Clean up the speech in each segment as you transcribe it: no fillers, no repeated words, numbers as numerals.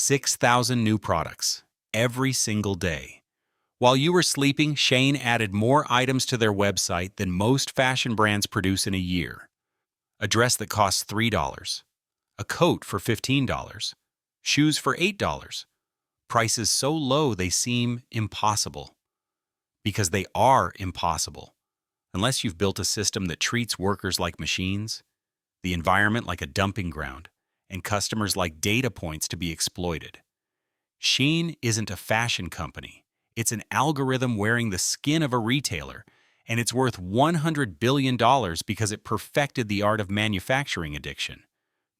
6,000 new products every single day. While you were sleeping, Shein added more items to their website than most fashion brands produce in a year. A dress that costs $3, a coat for $15, shoes for $8. Prices so low they seem impossible. Because they are impossible. Unless you've built a system that treats workers like machines, the environment like a dumping ground, and customers like data points to be exploited. Shein isn't a fashion company. It's an algorithm wearing the skin of a retailer, and it's worth $100 billion because it perfected the art of manufacturing addiction.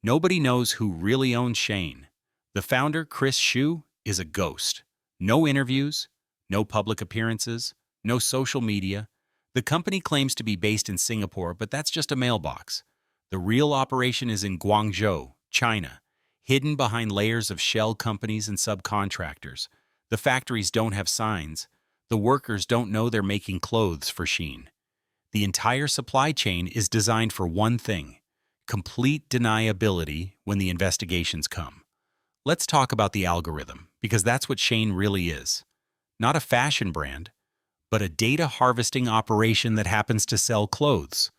Nobody knows who really owns Shein. The founder, Chris Xu, is a ghost. No interviews, no public appearances, no social media. The company claims to be based in Singapore, but that's just a mailbox. The real operation is in Guangzhou, China, hidden behind layers of shell companies and subcontractors. The factories don't have signs. The workers don't know they're making clothes for Shein. The entire supply chain is designed for one thing: complete deniability when the investigations come. Let's talk about the algorithm, because that's what Shein really is. Not a fashion brand, but a data harvesting operation that happens to sell clothes.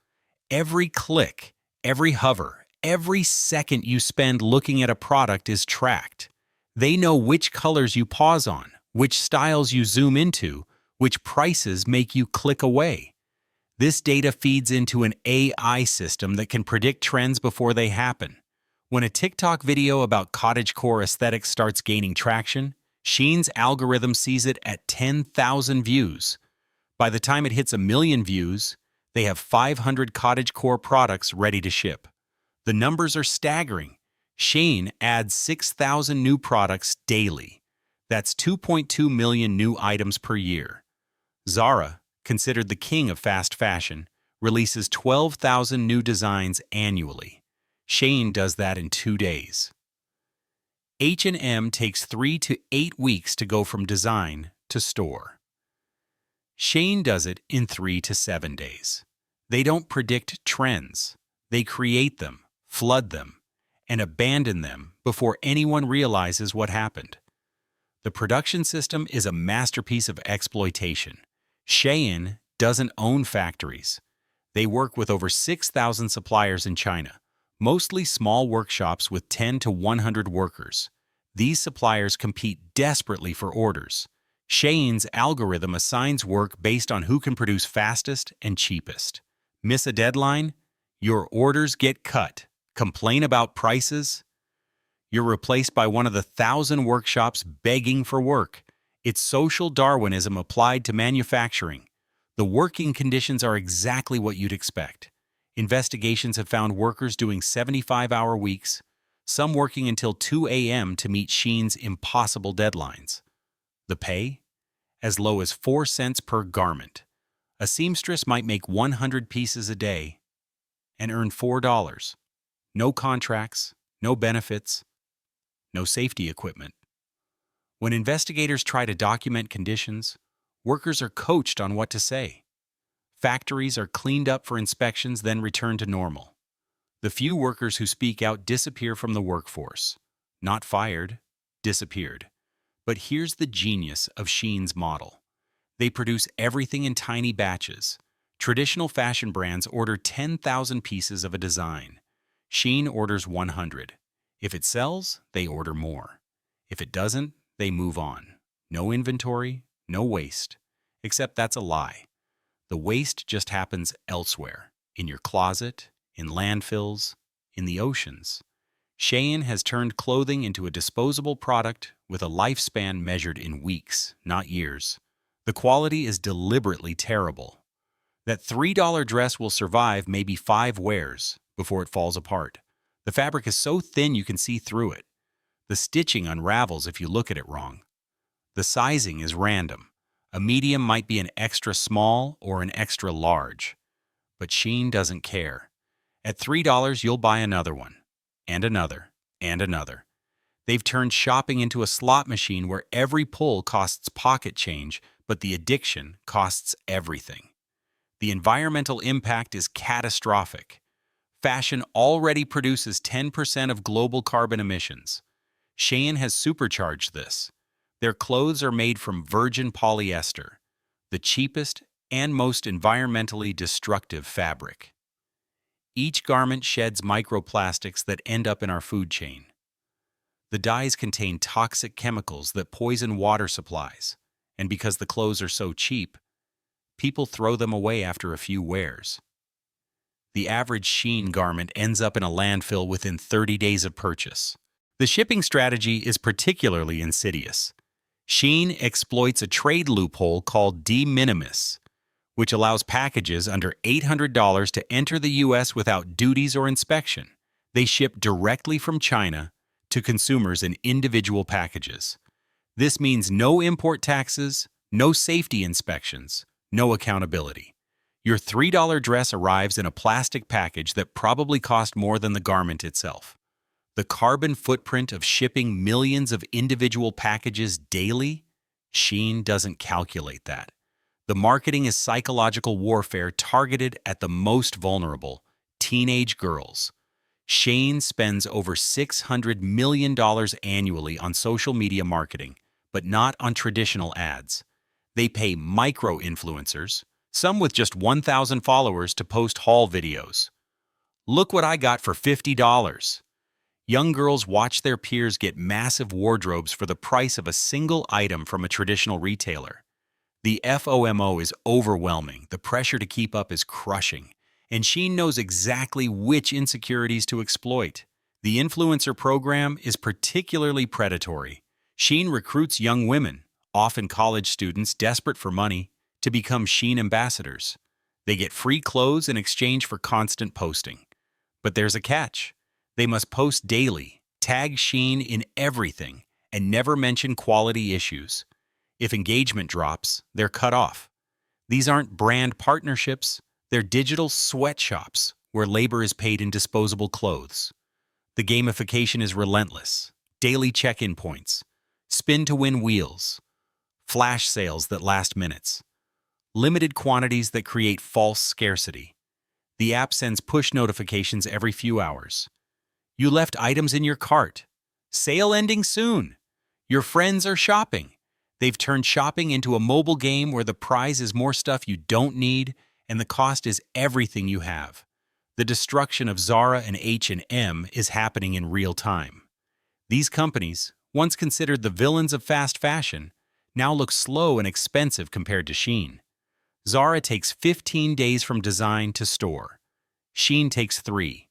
Every click, every hover, every second you spend looking at a product is tracked. They know which colors you pause on, which styles you zoom into, which prices make you click away. This data feeds into an AI system that can predict trends before they happen. When a TikTok video about cottagecore aesthetics starts gaining traction, Shein's algorithm sees it at 10,000 views. By the time it hits 1 million views, they have 500 cottagecore products ready to ship. The numbers are staggering. Shein adds 6,000 new products daily. That's 2.2 million new items per year. Zara, considered the king of fast fashion, releases 12,000 new designs annually. Shein does that in 2 days. H&M takes 3 to 8 weeks to go from design to store. Shein does it in 3 to 7 days. They don't predict trends. They create them, flood them, and abandon them before anyone realizes what happened. The production system is a masterpiece of exploitation. Shein doesn't own factories. They work with over 6,000 suppliers in China, mostly small workshops with 10 to 100 workers. These suppliers compete desperately for orders. Shein's algorithm assigns work based on who can produce fastest and cheapest. Miss a deadline? Your orders get cut. Complain about prices? You're replaced by one of the 1,000 workshops begging for work. It's social Darwinism applied to manufacturing. The working conditions are exactly what you'd expect. Investigations have found workers doing 75-hour weeks, some working until 2 a.m. to meet Shein's impossible deadlines. The pay? As low as 4 cents per garment. A seamstress might make 100 pieces a day and earn $4. No contracts, no benefits, no safety equipment. When investigators try to document conditions, workers are coached on what to say. Factories are cleaned up for inspections, then returned to normal. The few workers who speak out disappear from the workforce. Not fired, disappeared. But here's the genius of Shein's model. They produce everything in tiny batches. Traditional fashion brands order 10,000 pieces of a design. Shein orders 100. If it sells, they order more. If it doesn't, they move on. No inventory, no waste. Except that's a lie. The waste just happens elsewhere, in your closet, in landfills, in the oceans. Shein has turned clothing into a disposable product with a lifespan measured in weeks, not years. The quality is deliberately terrible. That $3 dress will survive maybe 5 wears before it falls apart. The fabric is so thin you can see through it. The stitching unravels if you look at it wrong. The sizing is random. A medium might be an extra small or an extra large. But Shein doesn't care. At $3, you'll buy another one, and another, and another. They've turned shopping into a slot machine where every pull costs pocket change, but the addiction costs everything. The environmental impact is catastrophic. Fashion already produces 10% of global carbon emissions. Shein has supercharged this. Their clothes are made from virgin polyester, the cheapest and most environmentally destructive fabric. Each garment sheds microplastics that end up in our food chain. The dyes contain toxic chemicals that poison water supplies, and because the clothes are so cheap, people throw them away after a few wears. The average Shein garment ends up in a landfill within 30 days of purchase. The shipping strategy is particularly insidious. Shein exploits a trade loophole called de minimis, which allows packages under $800 to enter the U.S. without duties or inspection. They ship directly from China to consumers in individual packages. This means no import taxes, no safety inspections, no accountability. Your $3 dress arrives in a plastic package that probably cost more than the garment itself. The carbon footprint of shipping millions of individual packages daily? Shein doesn't calculate that. The marketing is psychological warfare targeted at the most vulnerable, teenage girls. Shein spends over $600 million annually on social media marketing, but not on traditional ads. They pay micro-influencers, some with just 1,000 followers, to post haul videos. Look what I got for $50. Young girls watch their peers get massive wardrobes for the price of a single item from a traditional retailer. The FOMO is overwhelming, the pressure to keep up is crushing, and Shein knows exactly which insecurities to exploit. The influencer program is particularly predatory. Shein recruits young women, often college students desperate for money, to become Shein ambassadors. They get free clothes in exchange for constant posting. But there's a catch. They must post daily, tag Shein in everything, and never mention quality issues. If engagement drops, they're cut off. These aren't brand partnerships, they're digital sweatshops where labor is paid in disposable clothes. The gamification is relentless. Daily check-in points, spin-to-win wheels, flash sales that last minutes, limited quantities that create false scarcity. The app sends push notifications every few hours. You left items in your cart. Sale ending soon. Your friends are shopping. They've turned shopping into a mobile game where the prize is more stuff you don't need and the cost is everything you have. The destruction of Zara and H&M is happening in real time. These companies, once considered the villains of fast fashion, now look slow and expensive compared to Shein. Zara takes 15 days from design to store. Shein takes 3.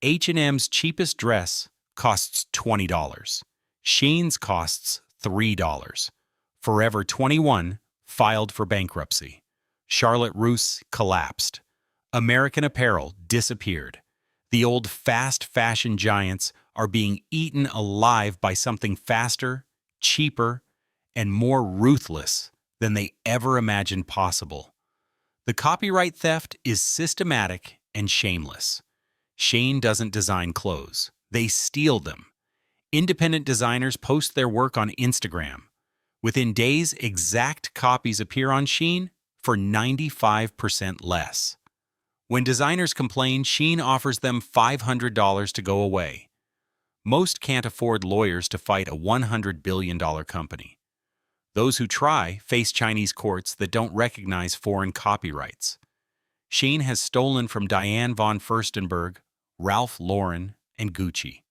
H&M's cheapest dress costs $20. Shein's costs $3. Forever 21 filed for bankruptcy. Charlotte Russe collapsed. American Apparel disappeared. The old fast fashion giants are being eaten alive by something faster, cheaper, and more ruthless than they ever imagined possible. The copyright theft is systematic and shameless. Shein doesn't design clothes. They steal them. Independent designers post their work on Instagram. Within days, exact copies appear on Shein for 95% less. When designers complain, Shein offers them $500 to go away. Most can't afford lawyers to fight a $100 billion company. Those who try face Chinese courts that don't recognize foreign copyrights. Shein has stolen from Diane von Furstenberg, Ralph Lauren, and Gucci.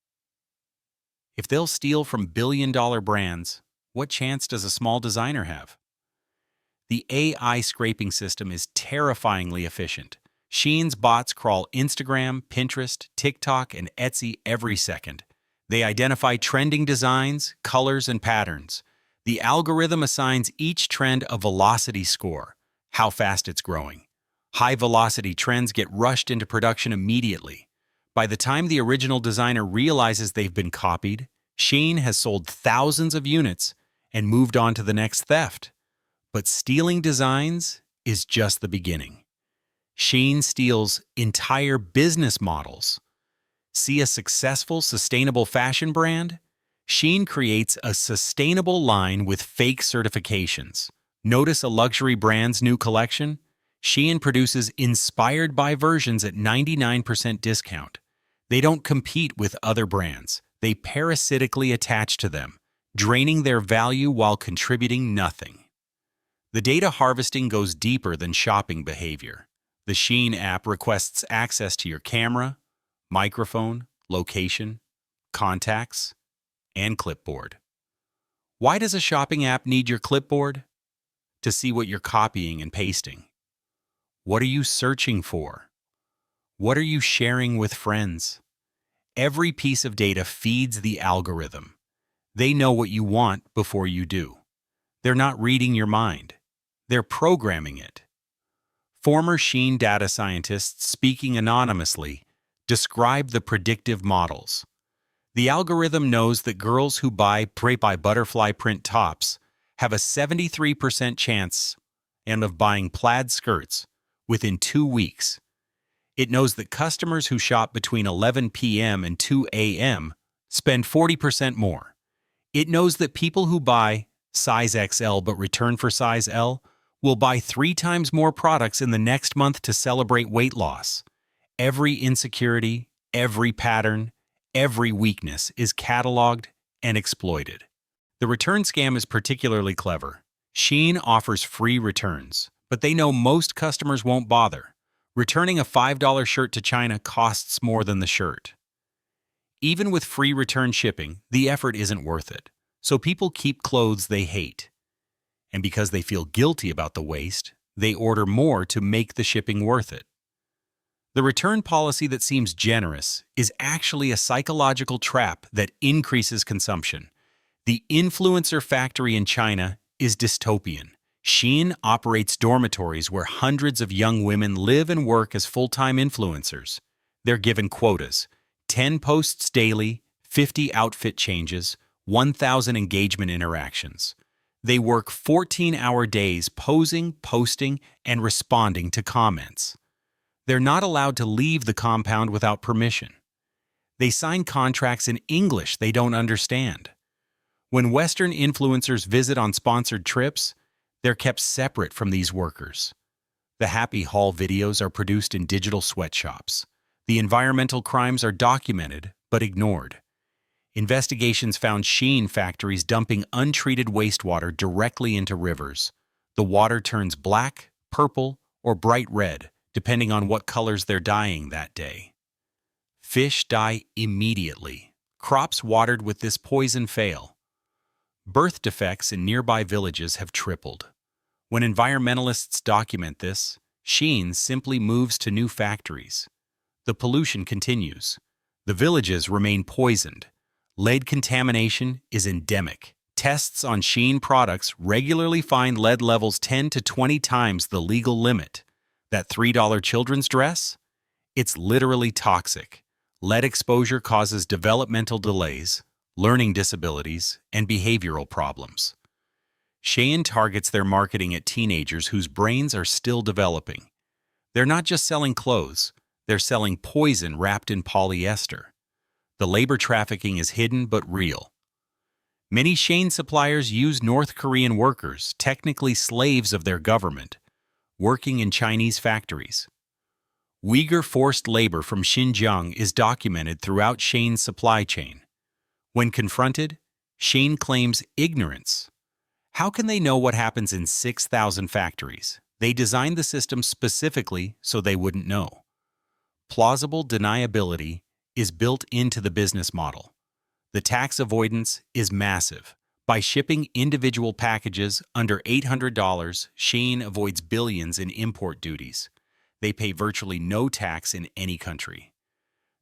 If they'll steal from billion-dollar brands, what chance does a small designer have? The AI scraping system is terrifyingly efficient. Shein's bots crawl Instagram, Pinterest, TikTok, and Etsy every second. They identify trending designs, colors, and patterns. The algorithm assigns each trend a velocity score, how fast it's growing. High-velocity trends get rushed into production immediately. By the time the original designer realizes they've been copied, Shein has sold thousands of units and moved on to the next theft. But stealing designs is just the beginning. Shein steals entire business models. See a successful, sustainable fashion brand? Shein creates a sustainable line with fake certifications. Notice a luxury brand's new collection? Shein produces inspired by versions at 99% discount. They don't compete with other brands. They parasitically attach to them, draining their value while contributing nothing. The data harvesting goes deeper than shopping behavior. The Shein app requests access to your camera, microphone, location, contacts, and clipboard. Why does a shopping app need your clipboard? To see what you're copying and pasting. What are you searching for? What are you sharing with friends? Every piece of data feeds the algorithm. They know what you want before you do. They're not reading your mind. They're programming it. Former Shein data scientists speaking anonymously describe the predictive models. The algorithm knows that girls who buy butterfly print tops have a 73% chance of buying plaid skirts within 2 weeks. It knows that customers who shop between 11 p.m. and 2 a.m. spend 40% more. It knows that people who buy size XL but return for size L will buy 3 times more products in the next month to celebrate weight loss. Every insecurity, every pattern, every weakness is cataloged and exploited. The return scam is particularly clever. Shein offers free returns, but they know most customers won't bother. Returning a $5 shirt to China costs more than the shirt. Even with free return shipping, the effort isn't worth it, so people keep clothes they hate. And because they feel guilty about the waste, they order more to make the shipping worth it. The return policy that seems generous is actually a psychological trap that increases consumption. The influencer factory in China is dystopian. Shein operates dormitories where hundreds of young women live and work as full-time influencers. They're given quotas: 10 posts daily, 50 outfit changes, 1,000 engagement interactions. They work 14-hour days posing, posting, and responding to comments. They're not allowed to leave the compound without permission. They sign contracts in English they don't understand. When Western influencers visit on sponsored trips, they're kept separate from these workers. The happy haul videos are produced in digital sweatshops. The environmental crimes are documented but ignored. Investigations found Shein factories dumping untreated wastewater directly into rivers. The water turns black, purple, or bright red, depending on what colors they're dyeing that day. Fish die immediately. Crops watered with this poison fail. Birth defects in nearby villages have tripled. When environmentalists document this, Shein simply moves to new factories. The pollution continues. The villages remain poisoned. Lead contamination is endemic. Tests on Shein products regularly find lead levels 10 to 20 times the legal limit. That $3 children's dress? It's literally toxic. Lead exposure causes developmental delays, learning disabilities, and behavioral problems. Shein targets their marketing at teenagers whose brains are still developing. They're not just selling clothes, they're selling poison wrapped in polyester. The labor trafficking is hidden but real. Many Shein suppliers use North Korean workers, technically slaves of their government, working in Chinese factories. Uyghur forced labor from Xinjiang is documented throughout Shein's supply chain. When confronted, Shein claims ignorance. How can they know what happens in 6,000 factories? They designed the system specifically so they wouldn't know. Plausible deniability is built into the business model. The tax avoidance is massive. By shipping individual packages under $800, Shein avoids billions in import duties. They pay virtually no tax in any country.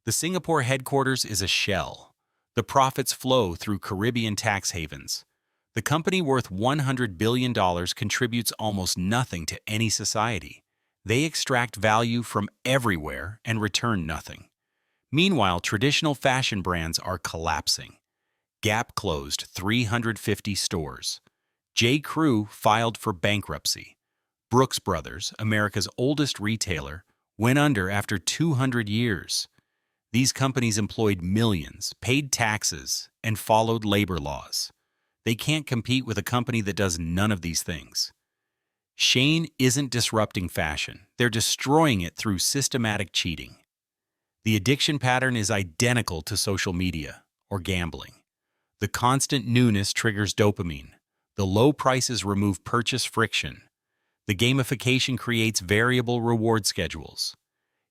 The Singapore headquarters is a shell. The profits flow through Caribbean tax havens. The company worth $100 billion contributes almost nothing to any society. They extract value from everywhere and return nothing. Meanwhile, traditional fashion brands are collapsing. Gap closed 350 stores. J.Crew filed for bankruptcy. Brooks Brothers, America's oldest retailer, went under after 200 years. These companies employed millions, paid taxes, and followed labor laws. They can't compete with a company that does none of these things. Shein isn't disrupting fashion. They're destroying it through systematic cheating. The addiction pattern is identical to social media. or gambling. The constant newness triggers dopamine. The low prices remove purchase friction. The gamification creates variable reward schedules.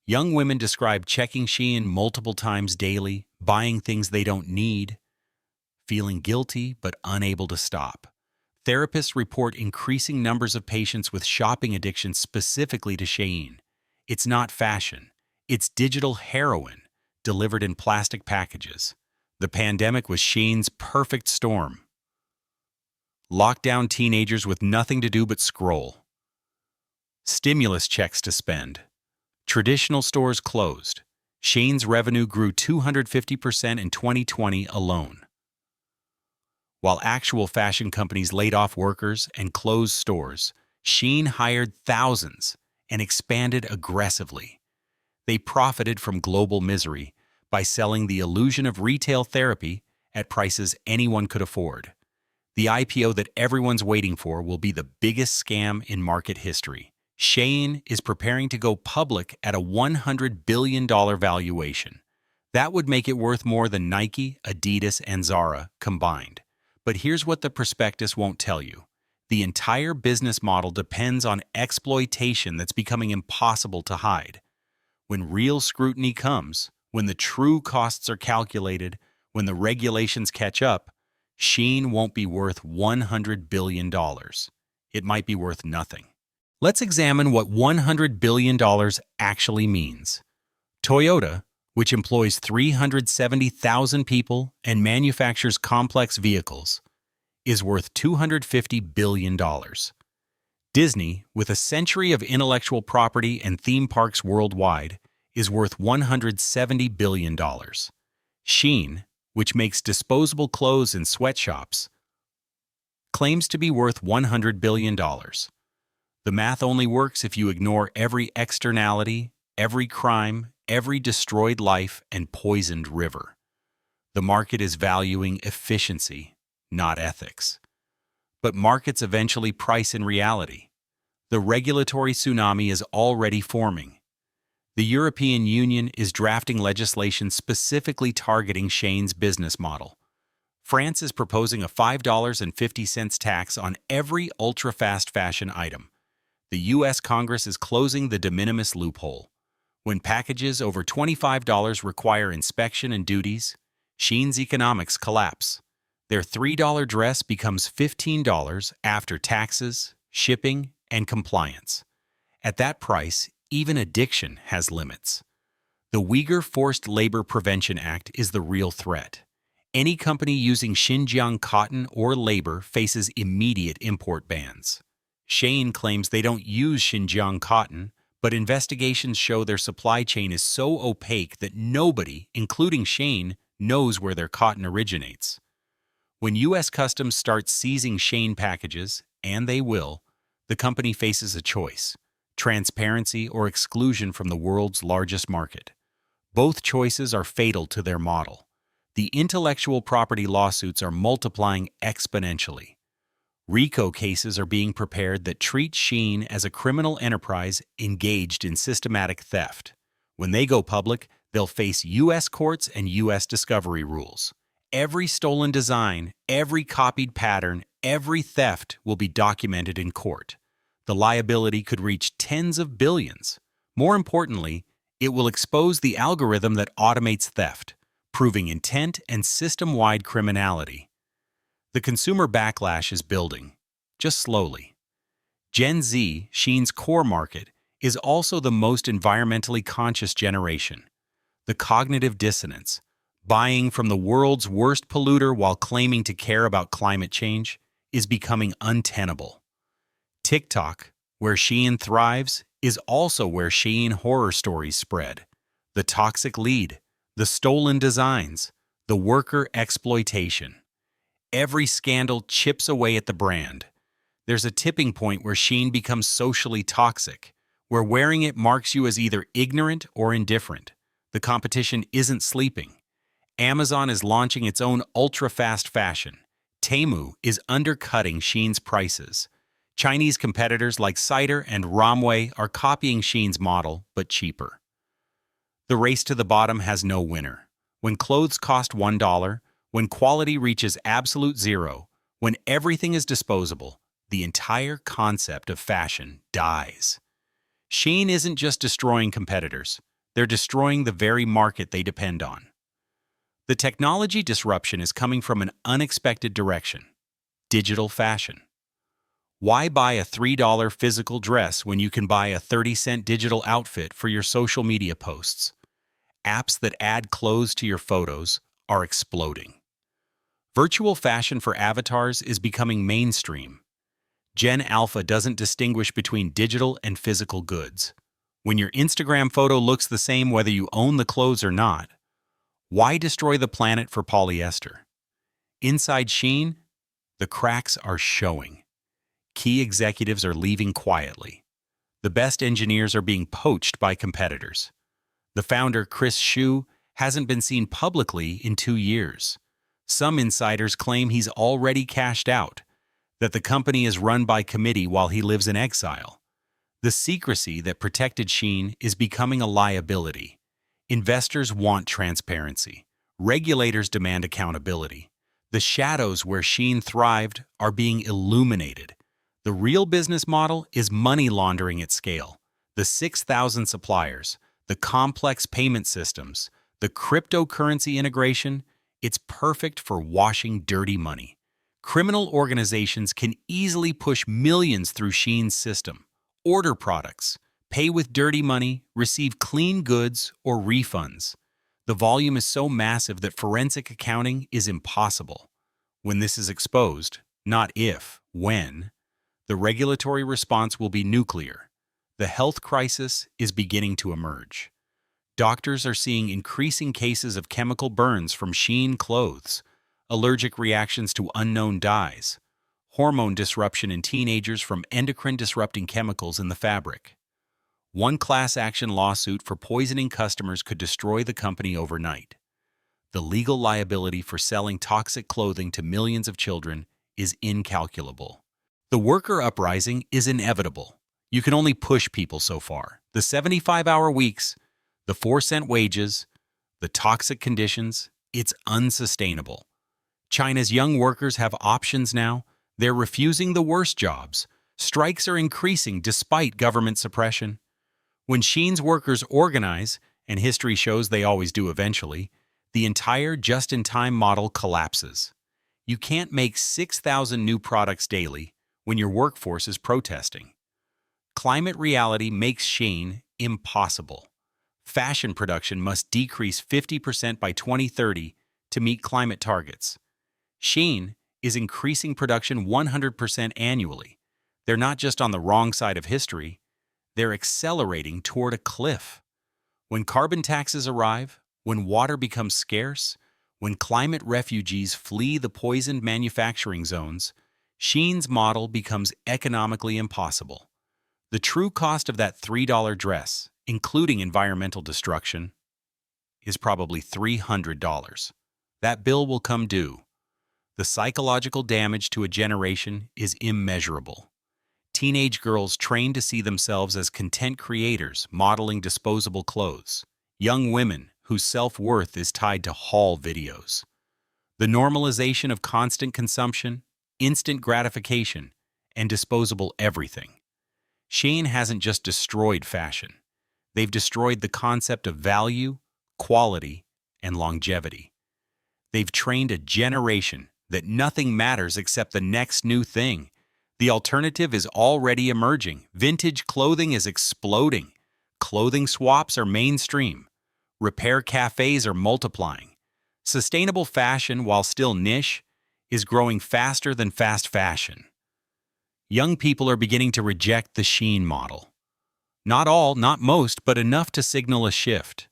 Young women describe checking Shein multiple times daily, buying things they don't need, feeling guilty but unable to stop. Therapists report increasing numbers of patients with shopping addiction specifically to Shein. It's not fashion. It's digital heroin, delivered in plastic packages. The pandemic was Shein's perfect storm. Lockdown teenagers with nothing to do but scroll. Stimulus checks to spend. Traditional stores closed. Shein's revenue grew 250% in 2020 alone. While actual fashion companies laid off workers and closed stores, Shein hired thousands and expanded aggressively. They profited from global misery by selling the illusion of retail therapy at prices anyone could afford. The IPO that everyone's waiting for will be the biggest scam in market history. Shein is preparing to go public at a $100 billion valuation. That would make it worth more than Nike, Adidas, and Zara combined. But here's what the prospectus won't tell you. The entire business model depends on exploitation that's becoming impossible to hide. When real scrutiny comes, when the true costs are calculated, when the regulations catch up, Shein won't be worth $100 billion. It might be worth nothing. Let's examine what $100 billion actually means. Toyota, which employs 370,000 people and manufactures complex vehicles, is worth $250 billion. Disney, with a century of intellectual property and theme parks worldwide, is worth $170 billion. Shein, which makes disposable clothes in sweatshops, claims to be worth $100 billion. The math only works if you ignore every externality, every crime, every destroyed life, and poisoned river. The market is valuing efficiency, not ethics. But markets eventually price in reality. The regulatory tsunami is already forming. The European Union is drafting legislation specifically targeting Shein's business model. France is proposing a $5.50 tax on every ultra-fast fashion item. The U.S. Congress is closing the de minimis loophole. When packages over $25 require inspection and duties, Shein's economics collapse. Their $3 dress becomes $15 after taxes, shipping, and compliance. At that price, even addiction has limits. The Uyghur Forced Labor Prevention Act is the real threat. Any company using Xinjiang cotton or labor faces immediate import bans. Shein claims they don't use Xinjiang cotton, but investigations show their supply chain is so opaque that nobody, including Shein, knows where their cotton originates. When U.S. Customs starts seizing Shein packages, and they will, the company faces a choice: transparency or exclusion from the world's largest market. Both choices are fatal to their model. The intellectual property lawsuits are multiplying exponentially. RICO cases are being prepared that treat Shein as a criminal enterprise engaged in systematic theft. When they go public, they'll face U.S. courts and U.S. discovery rules. Every stolen design, every copied pattern, every theft will be documented in court. The liability could reach tens of billions. More importantly, it will expose the algorithm that automates theft, proving intent and system-wide criminality. The consumer backlash is building, just slowly. Gen Z, Shein's core market, is also the most environmentally conscious generation. The cognitive dissonance, buying from the world's worst polluter while claiming to care about climate change, is becoming untenable. TikTok, where Shein thrives, is also where Shein horror stories spread. The toxic lead, the stolen designs, the worker exploitation. Every scandal chips away at the brand. There's a tipping point where Shein becomes socially toxic, where wearing it marks you as either ignorant or indifferent. The competition isn't sleeping. Amazon is launching its own ultra-fast fashion. Temu is undercutting Shein's prices. Chinese competitors like Cider and Ramway are copying Shein's model, but cheaper. The race to the bottom has no winner. When clothes cost $1, when quality reaches absolute zero, when everything is disposable, the entire concept of fashion dies. Shein isn't just destroying competitors, they're destroying the very market they depend on. The technology disruption is coming from an unexpected direction: digital fashion. Why buy a $3 physical dress when you can buy a 30-cent digital outfit for your social media posts? Apps that add clothes to your photos are exploding. Virtual fashion for avatars is becoming mainstream. Gen Alpha doesn't distinguish between digital and physical goods. When your Instagram photo looks the same whether you own the clothes or not, why destroy the planet for polyester? Inside Shein, the cracks are showing. Key executives are leaving quietly. The best engineers are being poached by competitors. The founder, Chris Xu, hasn't been seen publicly in 2 years. Some insiders claim he's already cashed out, that the company is run by committee while he lives in exile. The secrecy that protected Shein is becoming a liability. Investors want transparency. Regulators demand accountability. The shadows where Shein thrived are being illuminated. The real business model is money laundering at scale. The 6,000 suppliers, the complex payment systems, the cryptocurrency integration, it's perfect for washing dirty money. Criminal organizations can easily push millions through Shein's system, order products, pay with dirty money, receive clean goods or refunds. The volume is so massive that forensic accounting is impossible. When this is exposed, not if, when, the regulatory response will be nuclear. The health crisis is beginning to emerge. Doctors are seeing increasing cases of chemical burns from Shein clothes, allergic reactions to unknown dyes, hormone disruption in teenagers from endocrine-disrupting chemicals in the fabric. One class action lawsuit for poisoning customers could destroy the company overnight. The legal liability for selling toxic clothing to millions of children is incalculable. The worker uprising is inevitable. You can only push people so far. The 75-hour weeks, the 4-cent wages, the toxic conditions, it's unsustainable. China's young workers have options now. They're refusing the worst jobs. Strikes are increasing despite government suppression. When Shein's workers organize, and history shows they always do eventually, the entire just-in-time model collapses. You can't make 6,000 new products daily when your workforce is protesting. Climate reality makes Shein impossible. Fashion production must decrease 50% by 2030 to meet climate targets. Shein is increasing production 100% annually. They're not just on the wrong side of history, they're accelerating toward a cliff. When carbon taxes arrive, when water becomes scarce, when climate refugees flee the poisoned manufacturing zones, Shein's model becomes economically impossible. The true cost of that $3 dress, including environmental destruction, is probably $300. That bill will come due. The psychological damage to a generation is immeasurable. Teenage girls trained to see themselves as content creators modeling disposable clothes. Young women whose self-worth is tied to haul videos. The normalization of constant consumption, instant gratification, and disposable everything. Shein hasn't just destroyed fashion. They've destroyed the concept of value, quality, and longevity. They've trained a generation that nothing matters except the next new thing. The alternative is already emerging. Vintage clothing is exploding. Clothing swaps are mainstream. Repair cafes are multiplying. Sustainable fashion, while still niche, is growing faster than fast fashion. Young people are beginning to reject the Shein model. Not all, not most, but enough to signal a shift.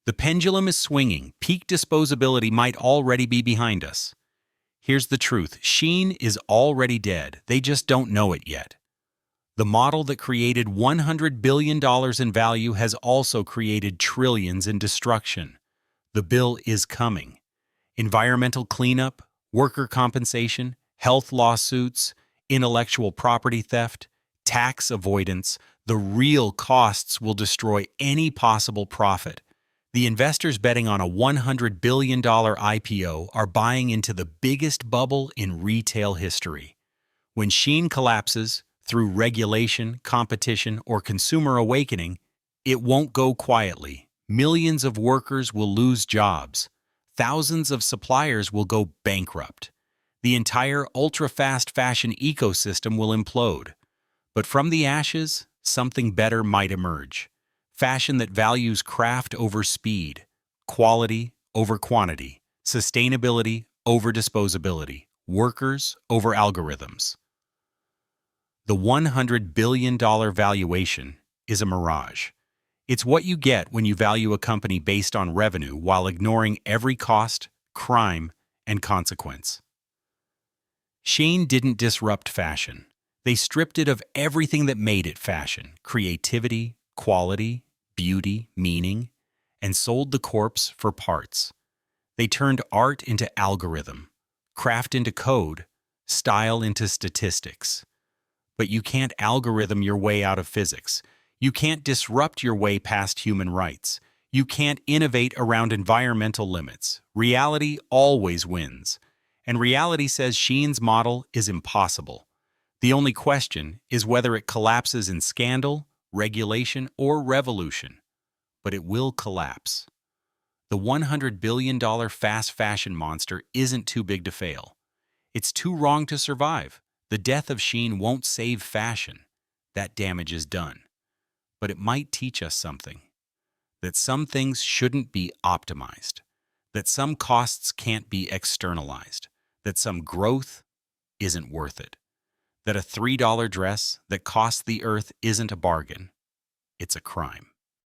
The pendulum is swinging. Peak disposability might already be behind us. Here's the truth. Shein is already dead. They just don't know it yet. The model that created $100 billion in value has also created trillions in destruction. The bill is coming. Environmental cleanup, worker compensation, health lawsuits, intellectual property theft, tax avoidance, the real costs will destroy any possible profit. The investors betting on a $100 billion IPO are buying into the biggest bubble in retail history. When Shein collapses, through regulation, competition, or consumer awakening, it won't go quietly. Millions of workers will lose jobs. Thousands of suppliers will go bankrupt. The entire ultra-fast fashion ecosystem will implode. But from the ashes, something better might emerge. Fashion that values craft over speed, quality over quantity, sustainability over disposability, workers over algorithms. The $100 billion valuation is a mirage. It's what you get when you value a company based on revenue while ignoring every cost, crime, and consequence. Shein didn't disrupt fashion. They stripped it of everything that made it fashion: creativity, quality, beauty, meaning, and sold the corpse for parts. They turned art into algorithm, craft into code, style into statistics. But you can't algorithm your way out of physics. You can't disrupt your way past human rights. You can't innovate around environmental limits. Reality always wins. And reality says Shein's model is impossible. The only question is whether it collapses in scandal, regulation, or revolution. But it will collapse. The $100 billion fast fashion monster isn't too big to fail. It's too wrong to survive. The death of Shein won't save fashion. That damage is done. But it might teach us something. That some things shouldn't be optimized. That some costs can't be externalized. That some growth isn't worth it. That a $3 dress that costs the earth isn't a bargain. It's a crime.